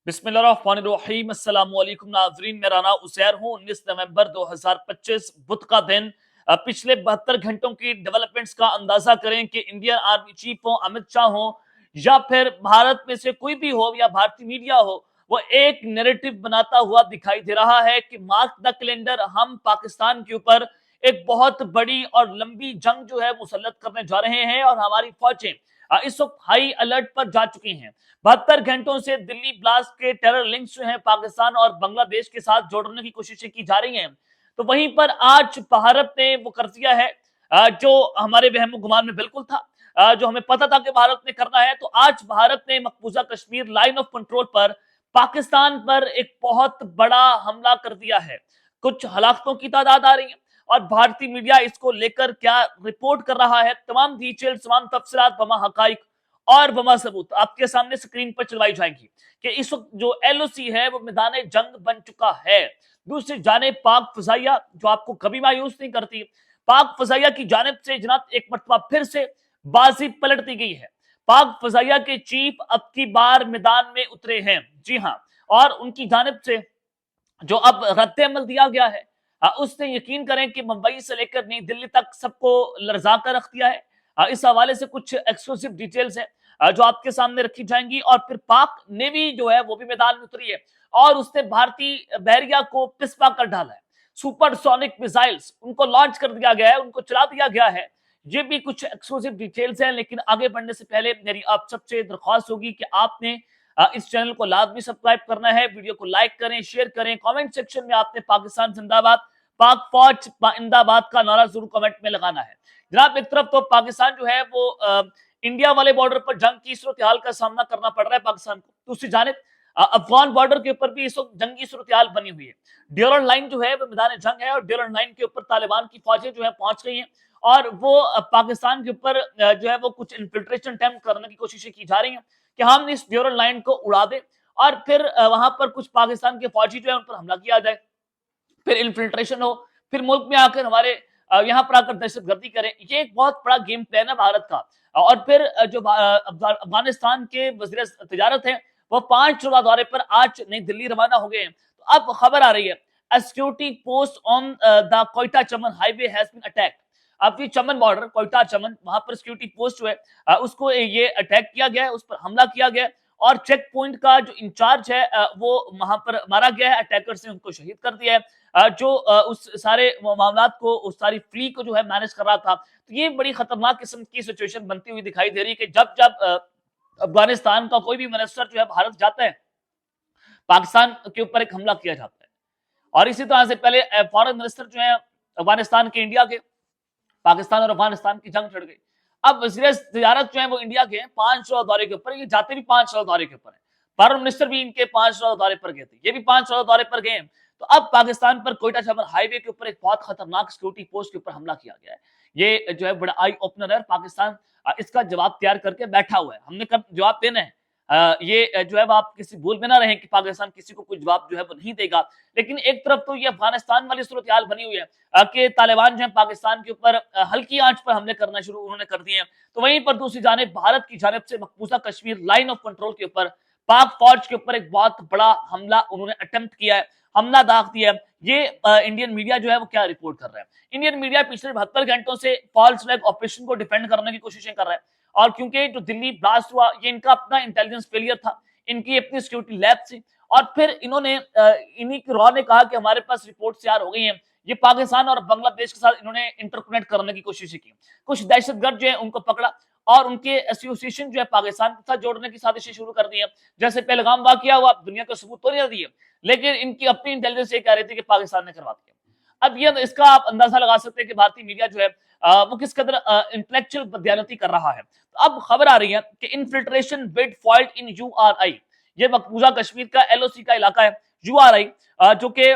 बिस्मिल्लाहिर्रहमानिर्रहीम अस्सलाम वालेकुम नाज़रीन, मेरा नाम उसैर हूँ। 19 नवंबर 2025 बुध का दिन। पिछले 72 घंटों की डेवलपमेंट्स का अंदाजा करें कि इंडियन आर्मी चीफ हो, अमित शाह हो या फिर भारत में से कोई भी हो या भारतीय मीडिया हो, वो एक नैरेटिव बनाता हुआ दिखाई दे रहा है कि मार्क द कैलेंडर, हम पाकिस्तान के ऊपर एक बहुत बड़ी और लंबी जंग जो है मुसल्लत करने जा रहे हैं और हमारी फौजें इस वक्त हाई अलर्ट पर जा चुकी हैं। 72 घंटों से दिल्ली ब्लास्ट के टेरर लिंक्स जो हैं पाकिस्तान और बांग्लादेश के साथ जोड़ने की कोशिशें की जा रही हैं। तो वहीं पर आज भारत ने वो कर दिया है जो हमारे वहम गुमान में बिल्कुल था, जो हमें पता था कि भारत ने करना है। तो आज भारत ने मकबूजा कश्मीर लाइन ऑफ कंट्रोल पर पाकिस्तान पर एक बहुत बड़ा हमला कर दिया है। कुछ हलाकतों की तादाद आ रही है और भारतीय मीडिया इसको लेकर क्या रिपोर्ट कर रहा है, तमाम डिटेल्स, तमाम तफसीलात, बमा हकाइक और बमा सबूत आपके सामने स्क्रीन पर चलवाई जाएंगी कि इस वक्त जो एलओसी है वो मैदान जंग बन चुका है। दूसरी जाने पाक फजाइया जो आपको कभी मायूस नहीं करती, पाक फजाइया की जानिब से जनाब एक मरतबा फिर से बाजी पलट दी गई है। पाक फजाइया के चीफ अब की बार मैदान में उतरे हैं, जी हाँ, और उनकी जानिब से जो अब रद्द अमल दिया गया है उसने यकीन करें कि मुंबई से लेकर नई दिल्ली तक सबको लरजा कर रख दिया है। इस हवाले से कुछ एक्सक्लूसिव डिटेल्स है जो आपके सामने रखी जाएंगी। और फिर पाक नेवी जो है वो भी मैदान में उतरी है और उसने भारतीय बहरिया को पिसपा कर डाला है। सुपरसोनिक मिसाइल्स उनको लॉन्च कर दिया गया है, उनको चला दिया गया है। ये भी कुछ एक्सक्लूसिव डिटेल्स हैं, लेकिन आगे बढ़ने से पहले मेरी आप सबसे दरख्वास्त होगी कि आपने इस चैनल को लाजमी सब्सक्राइब करना है, वीडियो को लाइक करें, शेयर करें, कमेंट सेक्शन में आपने पाकिस्तान जिंदाबाद, पाक फौज जिंदाबाद का नारा जरूर कमेंट में लगाना है। जनाब एक तरफ तो पाकिस्तान जो है वो इंडिया वाले बॉर्डर पर जंग की सूरत हाल का सामना करना पड़ रहा है पाकिस्तान को, दूसरी जानिब अफगान बॉर्डर के ऊपर भी इस वक्त जंगी सूरत हाल बनी हुई है। ड्यूरन लाइन जो है वो मैदान जंग है और ड्यूरन लाइन के ऊपर तालिबान की फौजें जो है पहुंच गई हैं और वो पाकिस्तान के ऊपर जो है वो कुछ इन्फिल्ट्रेशन अटेम्प्ट करने की कोशिशें की जा रही हैं कि हम इस ड्यूरल लाइन को उड़ा दें और फिर वहां पर कुछ पाकिस्तान के फौजी जो है उन पर हमला किया जाए, फिर इन्फिल्ट्रेशन हो, फिर मुल्क में आकर हमारे यहाँ पर आकर दहशतगर्दी करें। ये एक बहुत बड़ा गेम प्लान है भारत का। और फिर जो अफगानिस्तान के वज़ीर तिजारत हैं वो 5 रोज़ा दौरे पर आज नई दिल्ली रवाना हो गए हैं। तो अब खबर आ रही है, a security post on the Quetta Chaman highway has been attacked. अब ये चमन बॉर्डर, कोयटा चमन, वहां पर सिक्योरिटी पोस्ट जो है उसको ये अटैक किया गया है, उस पर हमला किया गया है और चेक पॉइंट का जो इंचार्ज है वो वहां पर मारा गया है। अटैकर्स ने उनको शहीद कर दिया है। जो उस सारे मामलात को, उस सारी फ्ली को जो है मैनेज कर रहा था। तो ये बड़ी खतरनाक किस्म की सिचुएशन बनती हुई दिखाई दे रही है कि जब जब अफगानिस्तान का कोई भी मिनिस्टर जो है भारत जाता है, पाकिस्तान के ऊपर एक हमला किया जाता है। और इसी तरह से पहले फॉरेन मिनिस्टर जो है अफगानिस्तान के, इंडिया के, पाकिस्तान और अफगानिस्तान की जंग छिड़ गई। अब वज़ीर तिजारत जो है वो इंडिया के 5 रोज़ा दौरे के ऊपर, ये जाते भी 5 रोज़ा दौरे के ऊपर है, फॉरेन मिनिस्टर भी इनके 5 रोज़ा दौरे पर गए थे, ये भी 5 रोज़ा दौरे पर गए। तो अब पाकिस्तान पर कोयटा चमन हाईवे के ऊपर एक बहुत खतरनाक सिक्योरिटी पोस्ट के ऊपर हमला किया गया है। ये जो है बड़ा आई ओपनर है। पाकिस्तान इसका जवाब तैयार करके बैठा हुआ है, हमने कब जवाब देना है। ये जो है आप किसी भूल में ना रहें कि पाकिस्तान किसी को कोई जवाब जो है वो नहीं देगा। लेकिन एक तरफ तो ये अफगानिस्तान वाली सूरत हाल बनी हुई है कि तालिबान जो है पाकिस्तान के ऊपर हल्की आंच पर हमले करना शुरू उन्होंने कर दिए हैं। तो वहीं पर दूसरी जानिब भारत की जानिब से मकबूजा कश्मीर लाइन ऑफ कंट्रोल के ऊपर पाक फौज के ऊपर एक बहुत बड़ा हमला उन्होंने अटेम्प्ट किया है, हमला दाग दिया है। ये इंडियन मीडिया जो है वो क्या रिपोर्ट कर रहा है, इंडियन मीडिया पिछले 72 घंटों से फॉल्स फ्लैग ऑपरेशन को डिफेंड करने की कोशिशें कर रहा है। और क्योंकि जो दिल्ली ब्लास्ट हुआ ये इनका अपना इंटेलिजेंस फेलियर था, इनकी अपनी सिक्योरिटी लैब थी और फिर इन्होंने इन्हीं की रॉ ने कहा कि हमारे पास रिपोर्ट तैयार हो गई हैं, ये पाकिस्तान और बांग्लादेश के साथ इन्होंने इंटरकनेक्ट करने की कोशिश की। कुछ दहशतगर्द जो है उनको पकड़ा और उनके एसोसिएशन जो है पाकिस्तान के साथ जोड़ने की साजिशें शुरू कर दी है। जैसे पहलगाम वाकया हुआ, दुनिया को सबूत तो नहीं दिए, लेकिन इनकी अपनी इंटेलिजेंस ये कह रही थी कि पाकिस्तान ने करवा दिया। अब ये इसका आप अंदाजा लगा सकते हैं कि भारतीय मीडिया जो है वो किस कदर इंटेलेक्चुअल बदयानती कर रहा है। तो अब खबर आ रही है कि इन्फिल्ट्रेशन बिड फॉइल्ड इन यूआरआई, ये मकबूजा कश्मीर का एलओसी का इलाका है। यूआरआई जो कि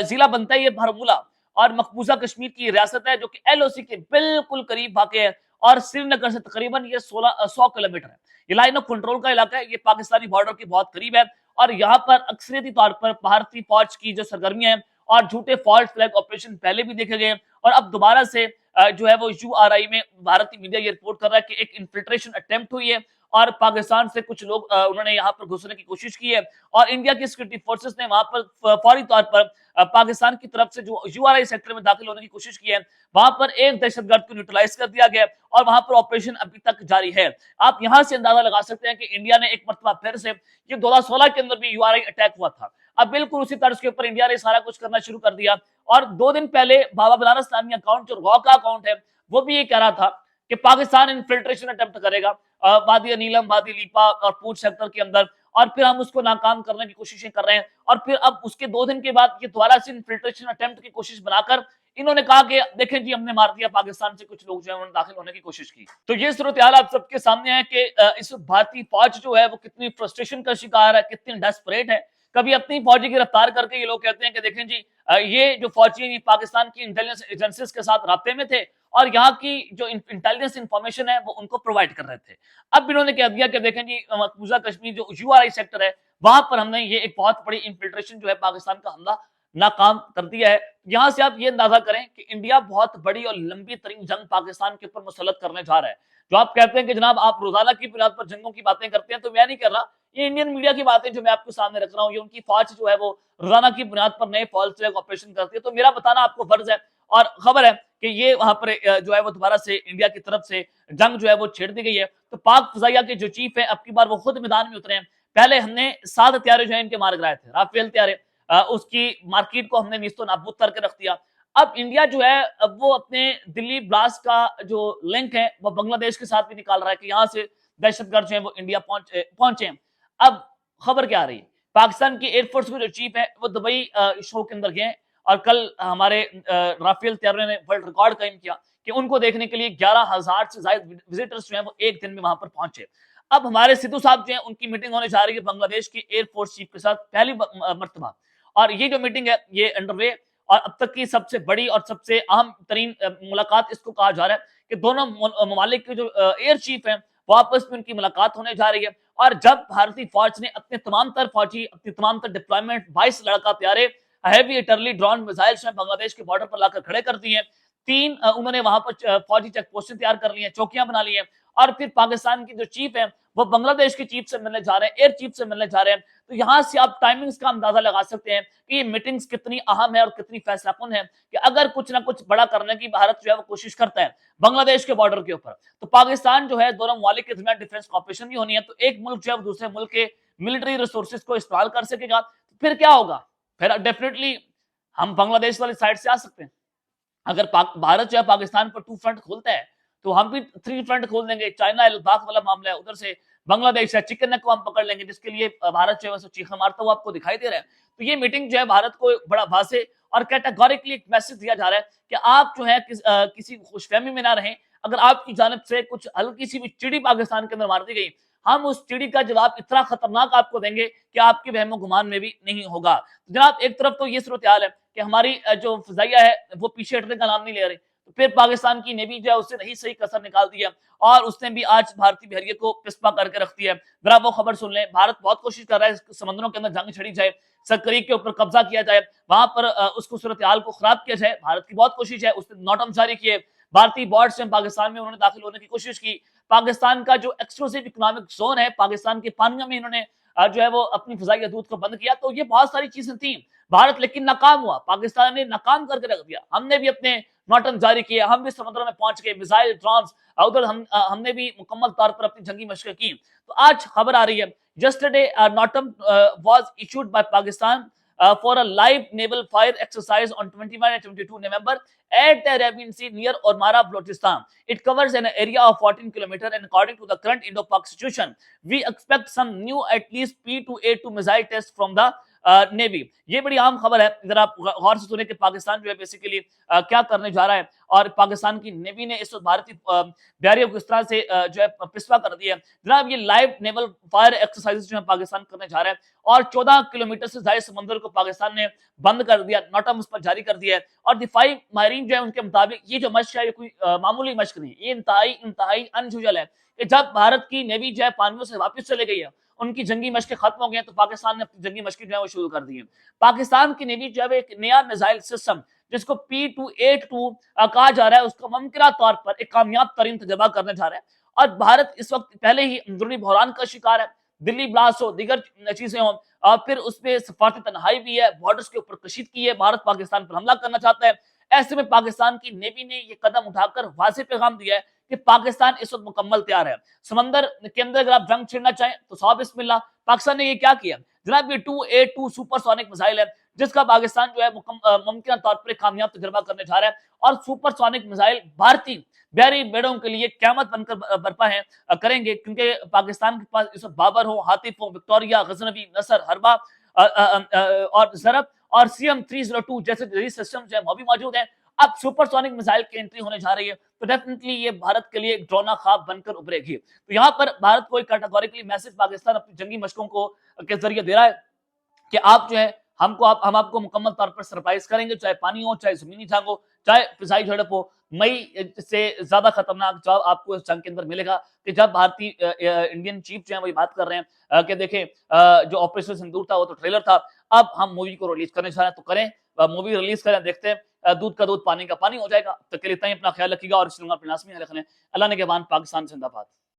जिला बनता है ये बारामूला और मकबूजा कश्मीर की रियासत है जो कि एलओसी के बिल्कुल करीब वाक़ है और श्रीनगर से तकरीबन ये 100 किलोमीटर है। ये लाइन ऑफ कंट्रोल का इलाका है, ये पाकिस्तानी बॉर्डर के बहुत करीब है और यहाँ पर अक्सरियती तौर पर भारतीय फौज की जो सरगर्मियां हैं और झूठे फॉल्ट फ्लैग ऑपरेशन पहले भी देखे गए और अब दोबारा से जो है वो यूआरआई में भारतीय मीडिया ये रिपोर्ट कर रहा है कि एक इन्फिल्ट्रेशन अटेम्प्ट हुई है और पाकिस्तान से कुछ लोग उन्होंने यहाँ पर घुसने की कोशिश की है और इंडिया की सिक्योरिटी फोर्सेस ने वहां पर फौरी तौर पर पाकिस्तान की तरफ से जो यूआरआई सेक्टर में दाखिल होने की कोशिश की है, वहां पर एक दहशतगर्द को न्यूट्रलाइज कर दिया गया और वहां पर ऑपरेशन अभी तक जारी है। आप यहां से अंदाजा लगा सकते हैं कि इंडिया ने एक मरतबा फिर से, ये 2016 के अंदर भी यूआरआई अटैक हुआ था, अब बिल्कुल उसी तर्ज के ऊपर इंडिया ने सारा कुछ करना शुरू कर दिया। और 2 दिन पहले बाबा बिलाल इस्लामी अकाउंट, जो रॉ का अकाउंट है, वो भी ये कह रहा था कि पाकिस्तान इन्फिल्ट्रेशन अटेम्प्ट करेगा वादी नीलम, वादी लीपा और पूंछ सेक्टर के अंदर, और फिर हम उसको नाकाम करने की कोशिशें कर रहे हैं। और फिर अब उसके 2 दिन के बाद ये दोबारा से इन्फिल्ट्रेशन अटेम्प्ट की कोशिश बनाकर इन्होंने कहा कि देखें जी, हमने मार दिया, पाकिस्तान से कुछ लोग जो है उन्होंने दाखिल होने की कोशिश की। तो ये सूरत हाल आप सबके सामने है कि इस भारतीय फौज जो है वो कितनी फ्रस्ट्रेशन का शिकार है, कितनी डेस्परेट है। कभी अपनी फौजी गिरफ्तार करके ये लोग कहते हैं कि देखें जी, ये जो फौजी हैं पाकिस्तान की इंटेलिजेंस एजेंसीज के साथ राब्ते में थे और यहाँ की जो इंटेलिजेंस इंफॉर्मेशन है वो उनको प्रोवाइड कर रहे थे। अब इन्होंने कह दिया कि देखें जी, मकबूजा कश्मीर जो यूआरआई सेक्टर है, वहां पर हमने ये एक बहुत बड़ी इंफिल्ट्रेशन जो है पाकिस्तान का हमला नाकाम कर दिया है। यहां से आप ये अंदाजा करें कि इंडिया बहुत बड़ी और लंबी तरीन जंग पाकिस्तान के ऊपर मुसल्लत करने जा रहा है। जो आप कहते हैं कि जनाब आप रोजाना की बुनियाद पर जंगों की बातें करते हैं, तो मैं नहीं कर रहा, ये इंडियन मीडिया की बातें जो मैं आपके सामने रख रहा हूँ, ये उनकी फौज जो है वो रोजाना की बुनियाद पर नए फौज से ऑपरेशन करती है। तो मेरा बताना आपको फर्ज है और खबर है कि ये वहां पर जो है वो दोबारा से इंडिया की तरफ से जंग जो है वो छेड़ दी गई है। तो पाक फजाइया के जो चीफ है, अब की बार वो खुद मैदान में उतरे हैं। पहले हमने 7 हथियारे जो है इनके मार गिराए थे, राफेल हथियारे, उसकी मार्केट को हमने निस्तो नाबूद करके रख दिया। अब इंडिया जो है, अब वो अपने दिल्ली ब्लास्ट का जो लिंक है वो बांग्लादेश के साथ भी निकाल रहा है कि यहाँ से दहशतगर्द जो है वो इंडिया पहुंचे। अब खबर क्या आ रही है, पाकिस्तान की एयरफोर्स के जो चीफ है वो दुबई शो के अंदर गए और कल हमारे राफेल हथियारों ने वर्ल्ड रिकॉर्ड कायम किया कि उनको देखने के लिए 11,000 से ज्यादा विजिटर्स जो है वो एक दिन में वहां पर पहुंचे। अब हमारे सिद्धू साहब जो है उनकी मीटिंग होने जा रही है बांग्लादेश की एयरफोर्स चीफ के साथ पहली मर्तबा, और ये जो मीटिंग है ये अंडरवे और अब तक की सबसे बड़ी और सबसे अहम तरीन मुलाकात इसको कहा जा रहा है कि दोनों ममालिक के जो एयर चीफ हैं वो आपस में उनकी मुलाकात होने जा रही है। और जब भारतीय फौज ने अपने तमाम तर फौजी, अपनी तमाम तर डिप्लॉयमेंट 22 लड़का हथियारे, हैवी आर्टिलरी, ड्रोन, मिसाइल्स में बांग्लादेश के बॉर्डर पर लाकर खड़े कर दिए हैं। 3 उन्होंने वहां पर फौजी चेक पोस्टें तैयार कर ली हैं, चौकियां बना ली हैं, और फिर पाकिस्तान की जो चीफ है वो बांग्लादेश के चीफ से मिलने जा रहे हैं, एयर चीफ से मिलने जा रहे हैं। तो यहां से आप टाइमिंग्स का अंदाजा लगा सकते हैं कि ये मीटिंग्स कितनी अहम है और कितनी फैसलाकुन है कि अगर कुछ ना कुछ बड़ा करने की भारत जो है वो कोशिश करता है बांग्लादेश के बॉर्डर के ऊपर, तो पाकिस्तान जो है दोनों ममालिक के दरमियान डिफेंस कॉपरेशन भी होनी है, तो एक मुल्क जो है दूसरे मुल्क के मिलिट्री रिसोर्सेज को इस्तेमाल कर सकेगा। तो फिर क्या होगा, फिर डेफिनेटली हम बांग्लादेश वाली साइड से आ सकते हैं। अगर भारत जो है पाकिस्तान पर 2 फ्रंट खोलता है तो हम भी 3 फ्रंट खोल देंगे। चाइना लद्दाख वाला मामला है, उधर से बांग्लादेश है, चिकन नेक को हम पकड़ लेंगे, जिसके लिए भारत जो है चीखा मारता हुआ आपको दिखाई दे रहा है। तो ये मीटिंग जो है भारत को बड़ा वाज़ेह और कैटेगोरिकली एक मैसेज दिया जा रहा है कि आप जो है किसी खुशफहमी में ना रहें। अगर आपकी जानब से कुछ हल्की सी भी चिड़ी पाकिस्तान के अंदर मार दी गई, हम उस चिड़ी का जवाब इतना खतरनाक आपको देंगे कि आपके वहमो गुमान में भी नहीं होगा। तो जनाब, एक तरफ तो ये सूरत हाल है कि हमारी जो फजाइया है वो पीछे हटने का नाम नहीं ले रही, तो फिर पाकिस्तान की नेवी जो है उससे नहीं सही कसर निकाल दी है और उसने भी आज भारतीय बहरिया को पिस्पा करके रख दिया है। जरा वो खबर सुन लें। भारत बहुत कोशिश कर रहा है समंदरों के अंदर जंग छड़ी जाए, सकरीक के ऊपर कब्जा किया जाए, वहां पर उसको सूरत हाल को खराब किया जाए। भारत की बहुत कोशिश है, उसने नोटम जारी किए, भारतीय बॉर्डर से पाकिस्तान में उन्होंने दाखिल होने की कोशिश की। पाकिस्तान का जो एक्सक्लूसिव इकोनॉमिक जोन है, पाकिस्तान के पानियों में इन्होंने जो है वो अपनी फिजाई हदूद को बंद किया। तो ये बहुत सारी चीजें थी, भारत लेकिन नाकाम हुआ, पाकिस्तान ने नाकाम करके रख दिया। हमने भी अपने नोटम जारी किए, हम भी समुद्र में पहुंच गए, मिसाइल, ड्रोन्स, उधर हमने भी मुकम्मल तौर पर अपनी जंगी मशक़ें की। तो आज खबर आ रही है, yesterday NOTAM was issued by Pakistan for a live naval fire exercise on 21 and 22 November at the Arabian Sea near Ormara, Balochistan. It covers an area of 14 kilometers, and according to the current Indo-Pak situation, we expect some new at least P-2A2 missile tests from the navy. ये बड़ी आम खबर है, जरा आप गौर से सुने कि पाकिस्तान जो है बेसिकली क्या करने जा रहा है और पाकिस्तान की नेवी ने इस वक्त भारतीय बहरिया को इस तरह से जो है पिस्पा कर दिया है। जनाब, ये लाइव नेवल फायर एक्सरसाइजेस जो है पाकिस्तान करने जा रहा है और 14 किलोमीटर से ज्यादा समंदर को पाकिस्तान ने बंद कर दिया, नोटम उस पर जारी कर दिया है। और दिफाई माहिरीन जो है उनके मुताबिक ये जो मशक है ये कोई मामूली मशक नहीं, ये इंतहाई अनयूजुअल है कि जब भारत की नेवी जो है पानियों से वापस चले गई है, उनकी जंगी मशकें खत्म हो गई, तो पाकिस्तान ने अपनी जंगी मशकें जो है वो शुरू कर दी है। पाकिस्तान की नेवी जो है एक नया मिसाइल सिस्टम जिसको P-2A2 कहा जा रहा है, उसका मुमकिन तौर पर एक कामयाब तरीन तजर्बा करने जा रहा है और भारत इस वक्त पहले ही अंदरूनी बहरान का शिकार है। दिल्ली ब्लास्ट हो, दीगर चीजें हो, और फिर उसपे सफारती तन्हाई भी है, बॉर्डर्स के ऊपर कशीदगी की है, भारत पाकिस्तान पर हमला करना चाहता है। ऐसे में पाकिस्तान की नेवी ने ये कदम उठाकर वाज़ेह पैगाम दिया है कि पाकिस्तान इस वक्त मुकम्मल तैयार है। समंदर के अंदर अगर आप जंग छेड़ना चाहें तो सौ बिस्मिल्लाह। पाकिस्तान ने ये क्या किया जनाब, ये 2A2 सुपरसोनिक मिसाइल है जिसका पाकिस्तान जो है मुमकिन तौर पर कामयाब तजर्बा करने जा रहा है। और सुपरसोनिक मिसाइल भारतीय बहरी बेड़ों के लिए क़यामत बनकर बरपा है करेंगे, क्योंकि पाकिस्तान के पास इस वक्त बाबर हो, हातिफ हो, विक्टोरिया, गजनवी, नसर, हरबा और जरब और CM-302 जैसे जदीद सिस्टम जो है वो भी मौजूद है। अब सुपरसोनिक मिसाइल की एंट्री होने जा रही है, तो डेफिनेटली ये भारत के लिए एक ड्रोना ख्वाब बनकर उभरेगी। तो यहाँ पर भारत को एक कैटेगोरिकली मैसेज पाकिस्तान अपनी जंगी मशकों को के जरिए दे रहा है कि आप जो है हम आपको मुकम्मल तौर पर सरप्राइज करेंगे, चाहे पानी हो, चाहे जमीनी जंग हो, चाहे फिजाई झड़प हो। मई से ज्यादा खतरनाक जवाब आपको इस जंग के अंदर मिलेगा कि जब भारतीय इंडियन चीफ जो है वही बात कर रहे हैं कि देखें जो ऑपरेशन सिंदूर था वो तो ट्रेलर था, अब हम मूवी को रिलीज करने जा रहे हैं, तो करें, मूवी रिलीज करें, देखते हैं दूध का दूध पानी का पानी हो जाएगा। तो के लिए इतना ही, अपना ख्याल रखिएगा और इस अल्लाह ने के बाद पाकिस्तान जिंदाबाद।